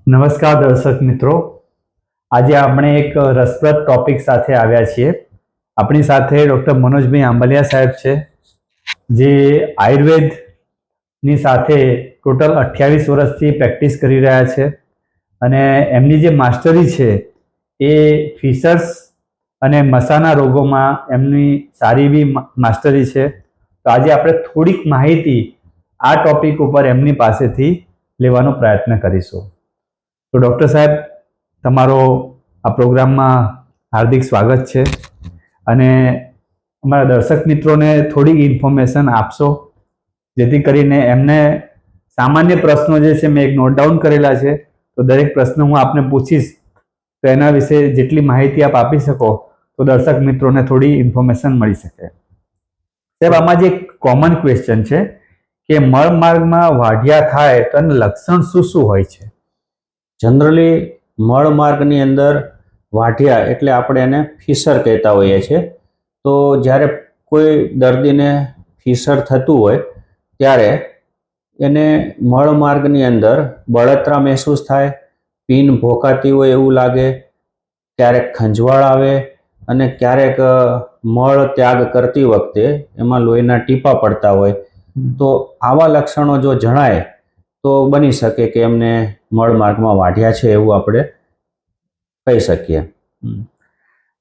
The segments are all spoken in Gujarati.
નમસ્કાર દર્શક મિત્રો, આજે આપણે એક રસપ્રદ ટોપિક સાથે આવ્યા છીએ. આપણી સાથે ડૉક્ટર મનોજભાઈ આંબલિયા સાહેબ છે, જે આયુર્વેદની સાથે ટોટલ 28 વર્ષથી પ્રેક્ટિસ કરી રહ્યા છે અને એમની જે માસ્ટરી છે એ ફિશર્સ અને મસાના રોગોમાં એમની સારી એવી માસ્ટરી છે. તો આજે આપણે થોડીક માહિતી આ ટોપિક ઉપર એમની પાસેથી લેવાનો પ્રયત્ન કરીશું. તો ડૉક્ટર સાહેબ, તમારો આ પ્રોગ્રામમાં હાર્દિક સ્વાગત છે અને અમારા દર્શક મિત્રોને થોડીક ઇન્ફોર્મેશન આપશો, જેથી કરીને એમને સામાન્ય પ્રશ્નો જે છે મેં એક નોટ ડાઉન કરેલા છે, તો દરેક પ્રશ્ન હું આપને પૂછીશ, તો એના વિશે જેટલી માહિતી આપ આપી શકો તો દર્શક મિત્રોને થોડી ઇન્ફોર્મેશન મળી શકે. સાહેબ, આમાં જે કોમન ક્વેશ્ચન છે કે મળમાર્ગમાં વાઢિયા થાય તો એનું લક્ષણ શું શું હોય છે? જનરલી મળમાર્ગની અંદર વાઢિયા એટલે આપણે એને ફિશર કહેતા હોઈએ છીએ. તો જ્યારે કોઈ દર્દીને ફિશર થતું હોય ત્યારે એને મળમાર્ગની અંદર બળતરા મહેસૂસ થાય, પીન ભોકાતી હોય એવું લાગે, ક્યારેક ખંજવાળ આવે અને ક્યારેક મળ ત્યાગ કરતી વખતે એમાં લોહીના ટીપા પડતા હોય. તો આવા લક્ષણો જો જણાય તો બની શકે કે એમને મળમાર્ગમાં વાઢિયા છે એવું આપણે કહી શકીએ.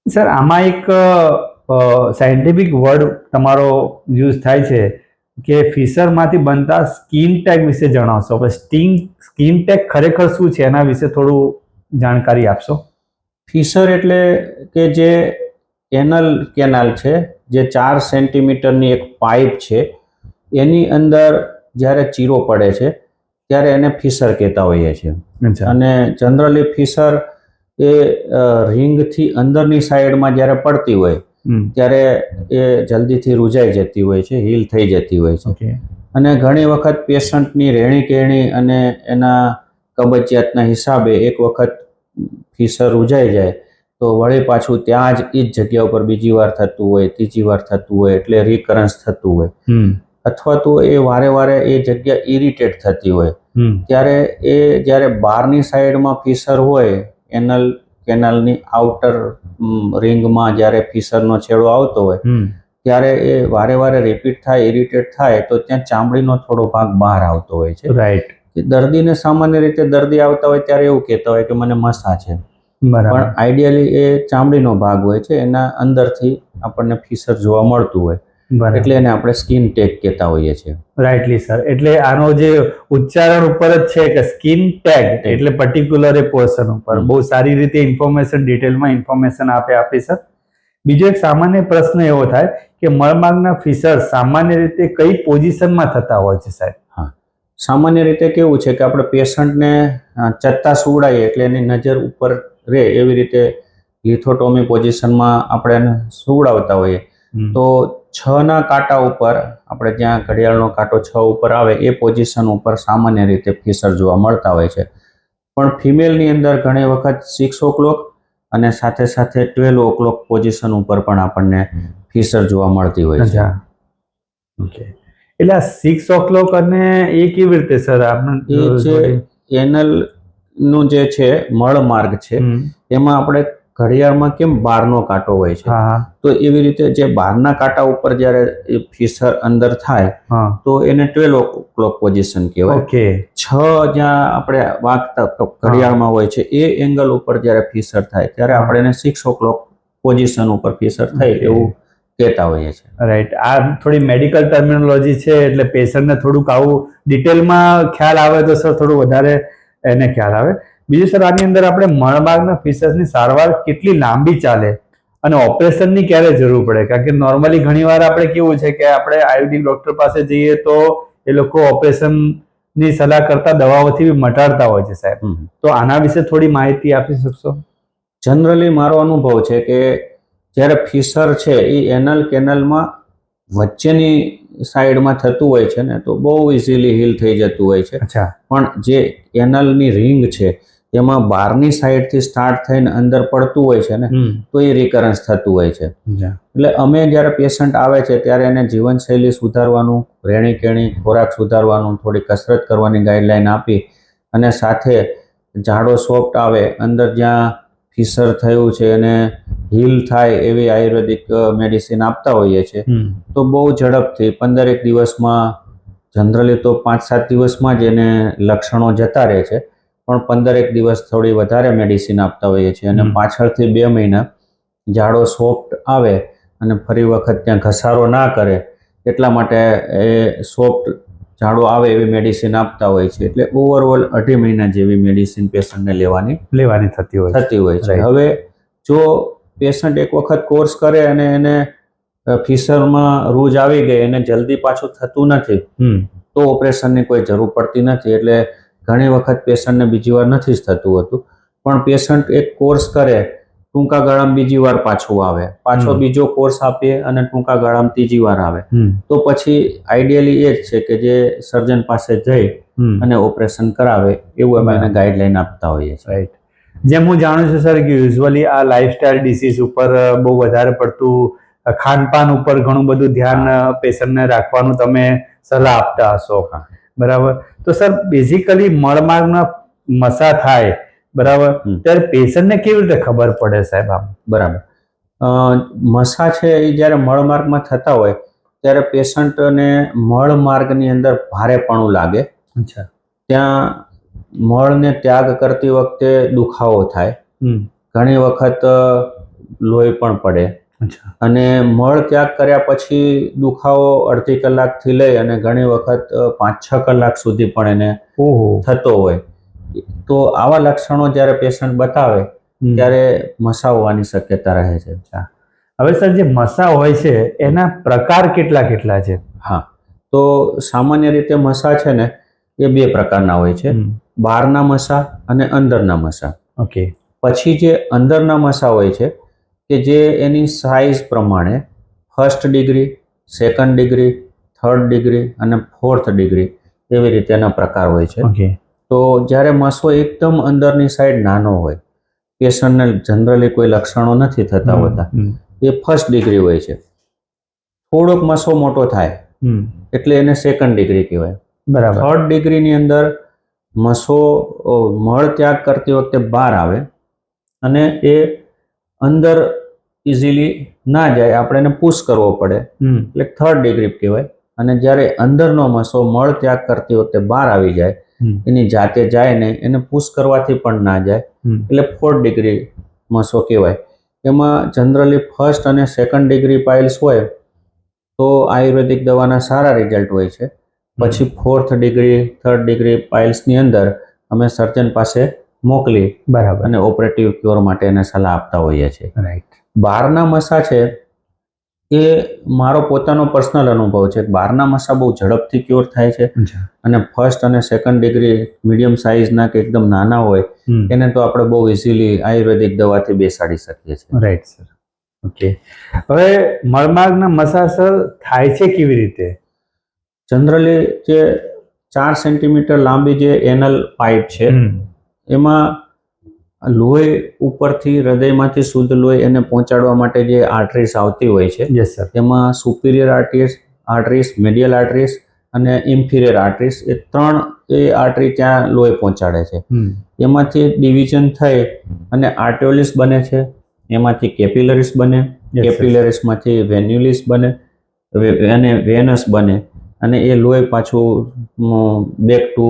સર, આમાં એક સાયન્ટિફિક વર્ડ તમારો યુઝ થાય છે કે ફિશરમાંથી બનતા સ્કિન ટેગ વિશે જણાવશો. સ્કિન ટેગ ખરેખર શું છે એના વિશે થોડું જાણકારી આપશો? ફિશર એટલે કે જે એનલ કેનાલ છે, જે 4 સેન્ટીમીટરની એક પાઇપ છે, એની અંદર જ્યારે ચીરો પડે છે ત્યારે એને ફિશર કહેતા હોઈએ છીએ. અને જનરલી ફિશર એ રિંગથી અંદરની સાઈડમાં જ્યારે પડતી હોય ત્યારે એ જલ્દીથી રૂજાઈ જતી હોય છે, હીલ થઈ જતી હોય છે. અને ઘણી વખત પેશન્ટની રહેણી કહેણી અને એના કબજિયાતના હિસાબે એક વખત ફિશર રૂજાઈ જાય તો વળી પાછું ત્યાં જ એ જ જગ્યા ઉપર બીજી વાર થતું હોય, ત્રીજી વાર થતું હોય, એટલે રિકરન્સ થતું હોય. અથવા તો એ વારે વારે એ જગ્યા ઇરિટેટ થતી હોય ત્યારે એ જ્યારે બહારની સાઈડમાં ફિશર હોય, એનલ કેનાલની આઉટર રિંગમાં જ્યારે ફિશરનો છેડો આવતો હોય ત્યારે એ વારે વારે રિપીટ થાય, ઇરિટેટ થાય તો ત્યાં ચામડીનો થોડો ભાગ બહાર આવતો હોય છે. રાઈટ. દર્દીને સામાન્ય રીતે દર્દી આવતા હોય ત્યારે એવું કહેતા હોય કે મને મસા છે, પણ આઈડિયલી એ ચામડીનો ભાગ હોય છે, એના અંદરથી આપણને ફિશર જોવા મળતું હોય, એટલે એને આપણે સ્કિન ટેગ કહેતા હોઈએ છીએ. રાઈટલી સર. એટલે આનો જે ઉચ્ચારણ ઉપર જ છે કે સ્કિન ટેગ એટલે પર્ટિક્યુલર એ પોર્શન ઉપર. બહુ સારી રીતે ઇન્ફોર્મેશન, ડિટેલમાં ઇન્ફોર્મેશન આપી સર. બીજો એક સામાન્ય પ્રશ્ન એવો થાય કે મળમાર્ગના ફિશર સામાન્ય રીતે કઈ પોઝિશનમાં થતા હોય છે સાહેબ? હા, સામાન્ય રીતે કેવું છે કે આપણે પેશન્ટને ચત્તા સુવડાવીએ એટલે એની નજર ઉપર રહે એવી રીતે લિથોટોમી પોઝિશનમાં આપણે એને સુવડાવતા હોઈએ. તો 6ના કાંટા ઉપર, આપણે જ્યાં ઘડિયાળનો કાંટો 6 ઉપર આવે એ પોઝિશન ઉપર સામાન્ય રીતે ફિશર જોવા મળતા હોય છે. પણ ફિમેલની અંદર ઘણી વખત 6 o'clock અને સાથે સાથે 12 o'clock પોઝિશન ઉપર પણ આપણને ફિશર જોવા મળતી હોય છે. ઓકે. એટલે આ 6 o'clock અને એ કેવી રીતે સર? એ છે એનલ નું જે છે મળમાર્ગ છે, એમાં આપણે ઘડિયાળમાં કેમ 12નો કાંટો હોય છે, તો એવી રીતે જે 12ના કાંટા ઉપર જ્યારે ફિશર અંદર થાય તો એને 12 o'clock પોઝિશન કહેવાય. 6 જ્યાં આપણે વાગતા ઘડિયાળમાં હોય છે એ એંગલ ઉપર જ્યારે ફિશર થાય ત્યારે આપણે એને 6 o'clock પોઝિશન ઉપર ફિશર થાય એવું કહેતા હોઈએ છીએ. રાઈટ. આ થોડી મેડિકલ ટર્મિનોલોજી છે એટલે પેશન્ટને થોડુંક આવું ડિટેલમાં ખ્યાલ આવે તો સર થોડું વધારે એને ખ્યાલ આવે. બીજું સર, આની અંદર આપણે મળમાર્ગના ફિશર્સની સારવાર કેટલી લાંબી ચાલે અને ઓપરેશનની ક્યારે જરૂર પડે? કારણ કે નોર્મલી ઘણીવાર આપણે કેવું છે કે આપણે આયુર્વેદિક ડોક્ટર પાસે જઈએ તો એ લોકો ઓપરેશનની સલાહ કરતા દવાઓથી મટાડતા હોય છે સાહેબ. તો આના વિશે થોડી માહિતી આપી શકશો? જનરલી મારો અનુભવ છે કે જ્યારે ફિશર છે એ એનલ કેનલમાં વચ્ચેની સાઈડમાં થતું હોય છે ને તો બહુ ઇઝીલી હીલ થઈ જતું હોય છે. પણ જે એનલની રિંગ છે એમાં બહારની સાઈડથી સ્ટાર્ટ થઈને અંદર પડતું હોય છે ને તો એ રિકરન્સ થતું હોય છે. એટલે અમે જ્યારે પેશન્ટ આવે છે ત્યારે એને જીવનશૈલી સુધારવાનું, રહેણી કહેણી, ખોરાક સુધારવાનું, થોડી કસરત કરવાની ગાઈડલાઈન આપી અને સાથે જાડો સોફ્ટ આવે, અંદર જ્યાં ફિશર થયું છે અને હીલ થાય એવી આયુર્વેદિક મેડિસિન આપતા હોઈએ છીએ. તો બહુ ઝડપથી 15 દિવસમાં, જનરલી તો 5-7 દિવસમાં જ એને લક્ષણો જતા રહે છે, પણ 15 દિવસ થોડી વધારે મેડિસિન આપતા હોઈએ છીએ અને પાછળથી 2 મહિના જાડો સોફ્ટ આવે અને ફરી વખત ત્યાં ઘસારો ના કરે એટલા માટે એ સોફ્ટ જાડો આવે એવી મેડિસિન આપતા હોય છે. એટલે ઓવરઓલ 2.5 મહિના જેવી મેડિસિન પેશન્ટને લેવાની થતી હોય છે. હવે જો પેશન્ટ એક વખત કોર્સ કરે અને એને ફિશરમાં રૂજ આવી ગઈ અને જલ્દી પાછું થતું નથી, તો ઓપરેશનની કોઈ જરૂર પડતી નથી. એટલે ઘણી વખત પેશન્ટને બીજી વાર નથી જ થતું હતું, પણ પેશન્ટ એક કોર્સ કરે, ટૂંકા ગાળામાં બીજી વાર પાછું આવે, પાછો બીજો કોર્સ આપીએ અને ટૂંકા ગાળામાં ત્રીજી વાર આવે, તો પછી આઈડિયલી એ જ છે કે જે સર્જન પાસે જઈ અને ઓપરેશન કરાવે એવું અમે એને ગાઈડલાઈન આપતા હોઈએ છીએ. રાઈટ. જેમ હું જાણું છું સર કે યુઝ્યુઅલી આ લાઇફસ્ટાઇલ ડિસીઝ ઉપર બહુ વધારે પડતું ખાનપાન ઉપર ઘણું બધું ધ્યાન પેશન્ટને રાખવાનું તમે સલાહ આપતા હશો, બરાબર? તો સર બેઝિકલી મળમાર્ગના મસા થાય, બરાબર, ત્યારે પેશન્ટને કેવી રીતે ખબર પડે સાહેબ? આમ બરાબર. મસા છે એ જ્યારે મળમાર્ગમાં થતા હોય ત્યારે પેશન્ટને મળમાર્ગની અંદર ભારેપણું લાગે, ત્યાં મળને ત્યાગ કરતી વખતે દુખાવો થાય, ઘણી વખત લોહી પણ પડે અને મળ ત્યાગ કર્યા પછી દુખાવો અડધી કલાકથી લઈ અને ઘણી વખત 5-6 કલાક સુધી પણ એને થતો હોય. તો આવા લક્ષણો જ્યારે પેશન્ટ બતાવે ત્યારે મસા હોવાની શક્યતા રહે છે. હવે સર જે મસા હોય છે એના પ્રકાર કેટલા છે? હા, તો સામાન્ય રીતે મસા છે ને એ 2 પ્રકારના હોય છે, બહારના મસા અને અંદરના મસા. ઓકે. પછી જે અંદરના મસા હોય છે કે જે એની સાઇઝ પ્રમાણે 1st degree, 2nd degree, 3rd degree અને 4th ડિગ્રી એવી રીતેના પ્રકાર હોય છે. તો જ્યારે મસો એકદમ અંદરની સાઈડ નાનો હોય, પેશન્ટને જનરલી કોઈ લક્ષણો નથી થતા હોતા, એ 1st ડિગ્રી હોય છે. થોડોક મસો મોટો થાય એટલે એને 2nd ડિગ્રી કહેવાય. બરાબર. 3rd ડિગ્રીની અંદર મસો મળ ત્યાગ કરતી વખતે બહાર આવે અને એ અંદર ઇઝીલી ના જાય, આપણે એને પુશ કરવો પડે, એટલે 3rd ડિગ્રી કહેવાય. અને જ્યારે અંદરનો મસો મળ ત્યાગ કરતી વખતે બહાર આવી જાય, એની જાતે જાય નહીં, એને પુશ કરવાથી પણ ના જાય, એટલે 4th ડિગ્રી મસો કહેવાય. એમાં જનરલી 1st અને 2nd ડિગ્રી પાઇલ્સ હોય તો આયુર્વેદિક દવાના સારા રિઝલ્ટ હોય છે. પછી 4th ડિગ્રી, 3rd ડિગ્રી પાઇલ્સની અંદર અમે સર્જન પાસે મોકલી બરાબર અને ઓપરેટિવ ક્યોર માટે એને સલાહ આપતા હોઈએ છીએ. રાઈટ. બહારના મસા છે એ મારો પોતાનો પર્સનલ અનુભવ છે. બહારના મસા બહુ ઝડપથી ક્યોર થાય છે અને 1st અને 2nd ડિગ્રી મીડિયમ સાઇઝના કે એકદમ નાના હોય એને તો આપણે બહુ ઇઝીલી આયુર્વેદિક દવાથી બેસાડી શકીએ છીએ. Right sir. ઓકે. હવે મળમાર્ગના મસા સર થાય છે કેવી રીતે? જનરલી જે 4 સેન્ટીમીટર લાંબી જે એનલ પાઇપ છે એમાં લોહી ઉપરથી હૃદયમાંથી શુદ્ધ લોહી એને પહોંચાડવા માટે જે આર્ટરીસ આવતી હોય છે, યસ સર. એમાં સુપિરિયર આર્ટરીસ, મીડિયલ આર્ટરીસ અને ઇન્ફિરિયર આર્ટરીસ એ 3 આર્ટરી ત્યાં લોહી પહોંચાડે છે. એમાંથી ડિવિઝન થઈ અને આર્ટેરિયોલિસ બને છે, એમાંથી કેપિલરીસ બને, કેપિલરીસમાંથી વેન્યુલિસ બને અને વેનસ બને અને એ લોહી પાછું બેક ટુ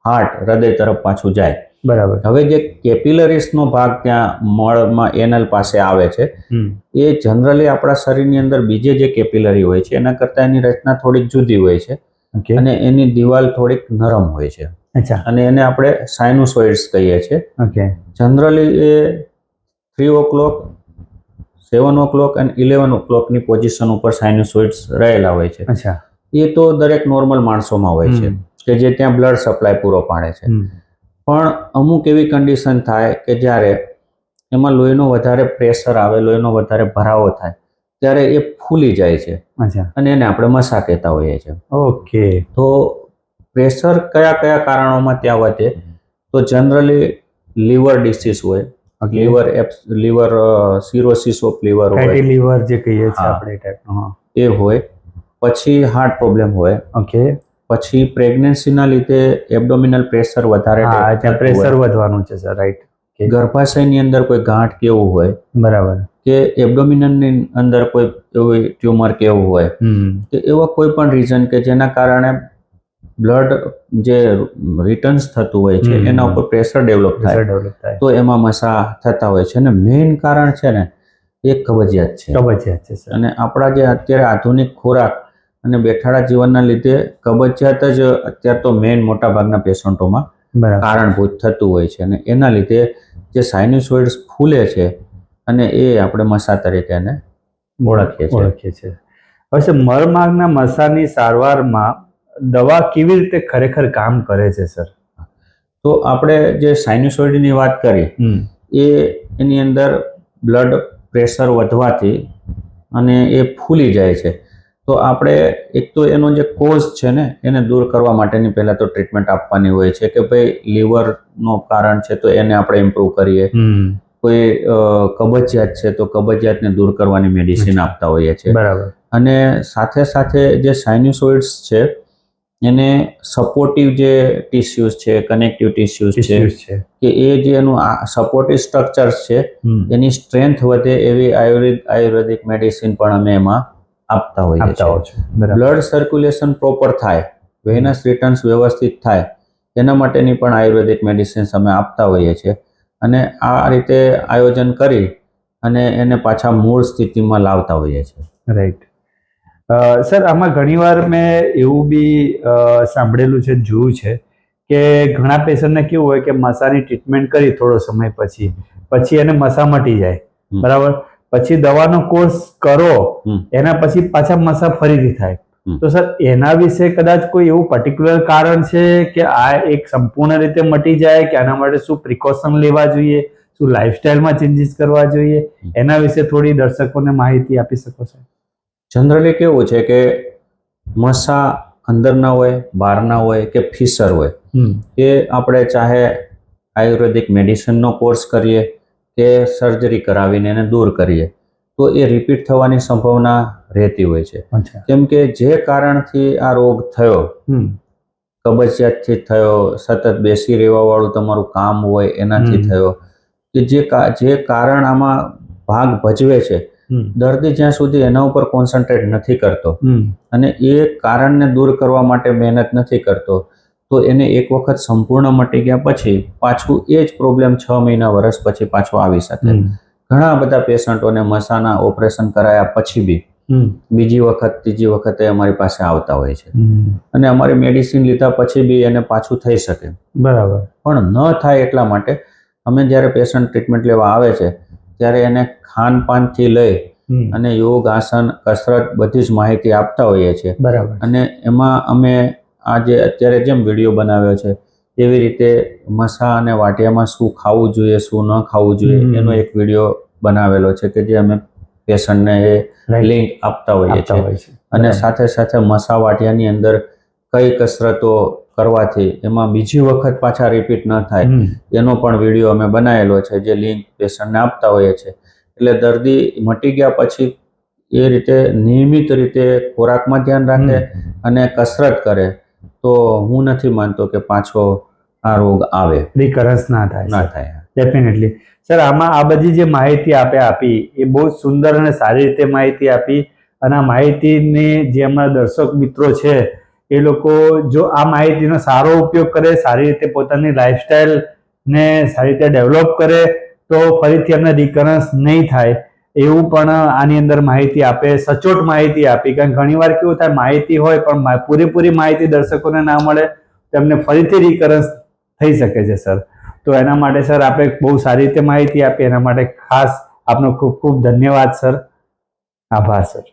હાર્ટ, હૃદય તરફ પાછું જાય. બરાબર. હવે જે કેપિલરીસનો ભાગ ત્યાં મળમાં એનલ પાસે આવે છે એ જનરલી આપણા શરીરની અંદર બીજે જે કેપિલરી હોય છે એના કરતાં એની રચના થોડીક જુદી હોય છે અને એની દિવાલ થોડીક નરમ હોય છે. અને એને આપણે સાઇનુસોઇડ્સ કહીએ છીએ. જનરલી એ 3 o'clock, 7 o'clock અને 11 o'clockની પોઝિશન ઉપર સાઇનુસોઇડ્સ રહેલા હોય છે. એ તો દરેક નોર્મલ માણસોમાં હોય છે કે જે ત્યાં બ્લડ સપ્લાય પૂરો પાડે છે. પણ અમુક એવી કન્ડિશન થાય કે જ્યારે એમાં લોહીનો વધારે પ્રેશર આવે, લોહીનો વધારે ભરાવો થાય ત્યારે એ ફૂલી જાય છે અને એને આપણે મસા કહેતા હોઈએ છીએ. ઓકે. તો પ્રેશર કયા કયા કારણોમાં ત્યાં વધે તો જનરલી લીવર ડિસીઝ હોય, લીવર સિરોસિસ ઓફ લીવર હોય, ફેટી લીવર જે કહીએ છીએ આપણે ટાઈપનો, એ હોય. પછી હાર્ટ પ્રોબ્લેમ હોય. ઓકે. પછી પ્રેગ્નન્સીના લીધે એબડોમિનલ પ્રેશર વધારે હા ત્યાં થતું પ્રેશર હોય, વધવાનું છે સર, રાઈટ. ગર્ભાશયની અંદર કોઈ ગાંઠ કેવું હોય બરાબર. કે એબડોમિનલની અંદર કોઈ એવી ટ્યુમર કેવું હોય કે એવા કોઈ પણ રીઝન કે જેના કારણે બ્લડ જે રિટર્ન્સ થતું હોય છે એના ઉપર પ્રેશર ડેવલપ પ્રેશર થાય ડેવલપ થાય. તો એમાં મસા થતા હોય છે. અને મેઇન કારણ છે ને એ કબજિયાત છે. કબજિયાત છે સર. અને આપણા જે અત્યારે આધુનિક ખોરાક અને બેઠાડા જીવનના લીધે કબજિયાત જ અત્યારે તો મેઇન મોટા ભાગના પેશન્ટોમાં બરાબર. કારણભૂત થતું હોય છે. અને એના લીધે જે સાઇનોસોઇડ્સ ફૂલે છે અને એ આપણે મસા તરીકે એને ઓળખીએ છીએ. હવે સર મળમાર્ગના મસાની સારવારમાં દવા કેવી રીતે ખરેખર કામ કરે છે સર? તો આપણે જે સાઇનોસોઇડની વાત કરી એ એની અંદર બ્લડ પ્રેશર વધવાથી અને એ ફૂલી જાય છે. તો આપણે એક તો એનો જે કોઝ છે ને એને દૂર કરવા માટેની પહેલાં તો ટ્રીટમેન્ટ આપવાની હોય છે કે ભાઈ લીવરનો કારણ છે તો એને આપણે ઇમ્પ્રૂવ કરીએ, કોઈ કબજિયાત છે તો કબજિયાતને દૂર કરવાની મેડિસિન આપતા હોઈએ છીએ. બરાબર. અને સાથે સાથે જે સાઇનોસોઇડ્સ છે એને સપોર્ટિવ જે ટિશ્યુઝ છે, કનેક્ટિવ ટિશ્યુઝ છે કે એ જે એનું સપોર્ટિવ સ્ટ્રક્ચર્સ છે એની સ્ટ્રેન્થ વધે એવી આયુર્વેદિક મેડિસિન પણ અમે એમાં આપતા હોઈએ છીએ. બ્લડ સર્ક્યુલેશન પ્રોપર થાય, વેનસ રિટર્ન્સ વ્યવસ્થિત થાય એના માટેની પણ આયુર્વેદિક મેડિસિન્સ અમે આપતા હોઈએ છીએ. અને આ રીતે આયોજન કરી અને એને પાછા મૂળ સ્થિતિમાં લાવતા હોઈએ છીએ. રાઈટ. સર આમાં ઘણીવાર મેં એવું બી સાંભળેલું છે, જોયું છે કે ઘણા પેશન્ટને કેવું હોય કે મસાની ટ્રીટમેન્ટ કરી થોડો સમય પછી એને મસા મટી જાય, બરાબર, પછી દવાનો કોર્સ કરો એના પછી પાછા મસા ફરીથી થાય. તો સર એના વિશે કદાચ કોઈ એવું પર્ટિક્યુલર કારણ છે કે આ એક સંપૂર્ણ રીતે મટી જાય કે આના માટે શું પ્રિકોશન લેવા જોઈએ, શું લાઈફસ્ટાઈલમાં ચેન્જીસ કરવા જોઈએ, એના વિશે થોડી દર્શકોને માહિતી આપી શકો છો? જનરલી કેવું છે કે મસા અંદરના હોય, બહારના હોય કે ફિશર હોય, એ આપણે ચાહે આયુર્વેદિક મેડિસિનનો કોર્સ કરીએ કે સર્જરી કરાવીને એને દૂર કરીએ તો એ રિપીટ થવાની સંભાવના રહેતી હોય છે. કેમ કે જે કારણથી આ રોગ થયો, કબજિયાતથી થયો, સતત બેસી રહેવાવાળું તમારું કામ હોય એનાથી થયો, કે જે કારણ આમાં ભાગ ભજવે છે, દર્દી જ્યાં સુધી એના ઉપર કોન્સન્ટ્રેટ નથી કરતો અને એ કારણને દૂર કરવા માટે મહેનત નથી કરતો તો એને એક વખત સંપૂર્ણ મટી ગયા પછી પાછું એ જ પ્રોબ્લેમ 6 મહિના વર્ષ પછી પાછો આવી શકે. ઘણા બધા પેશન્ટોને મસાના ઓપરેશન કરાયા પછી બી બીજી વખત ત્રીજી વખતે અમારી પાસે આવતા હોય છે અને અમારી મેડિસિન લીધા પછી બી એને પાછું થઈ શકે. બરાબર. પણ ન થાય એટલા માટે અમે જ્યારે પેશન્ટ ટ્રીટમેન્ટ લેવા આવે છે ત્યારે એને ખાનપાનથી લઈ અને યોગ, આસન, કસરત બધી જ માહિતી આપતા હોઈએ છીએ. બરાબર. અને એમાં અમે આજે અત્યારે જેમ વિડીયો બનાવ્યો છે એવી રીતે મસા અને વાટિયામાં શું ખાવું જોઈએ, શું ન ખાવું જોઈએ એનો એક વિડીયો બનાવેલો છે કે જે અમે પેશન્ટને એ લિંક આપતા હોઈએ છીએ. અને સાથે સાથે મસા વાટિયાની અંદર કઈ કસરતો કરવાથી એમાં બીજી વખત પાછા રિપીટ ન થાય એનો પણ વિડીયો અમે બનાવેલો છે જે લિંક પેશન્ટને આપતા હોઈએ છીએ. એટલે દર્દી મટી ગયા પછી એ રીતે નિયમિત રીતે ખોરાકમાં ધ્યાન રાખે અને કસરત કરે તો હું નથી માનતો કે પાછો આ રોગ આવે, રિકરન્સ ના થાય. ડેફિનેટલી. સર આમાં આ બધી જે માહિતી આપી એ બહુ સુંદર અને સારી રીતે માહિતી આપી અને આ માહિતીની જે અમારા દર્શક મિત્રો છે એ લોકો જો આ માહિતીનો સારો ઉપયોગ કરે, સારી રીતે પોતાની લાઈફસ્ટાઈલ ને સારી રીતે ડેવલપ કરે તો ફરીથી એમને રિકરન્સ નહીં થાય એવું પણ આની અંદર માહિતી આપે, સચોટ માહિતી આપી. કારણ ઘણીવાર કેવું થાય માહિતી હોય પણ પૂરેપૂરી માહિતી દર્શકોને ના મળે તો એમને ફરીથી રિકરન્સ થઈ શકે છે સર. તો એના માટે સર આપણે બહુ સારી રીતે માહિતી આપી, એના માટે ખાસ આપનો ખૂબ ખૂબ ધન્યવાદ સર. આભાર સર.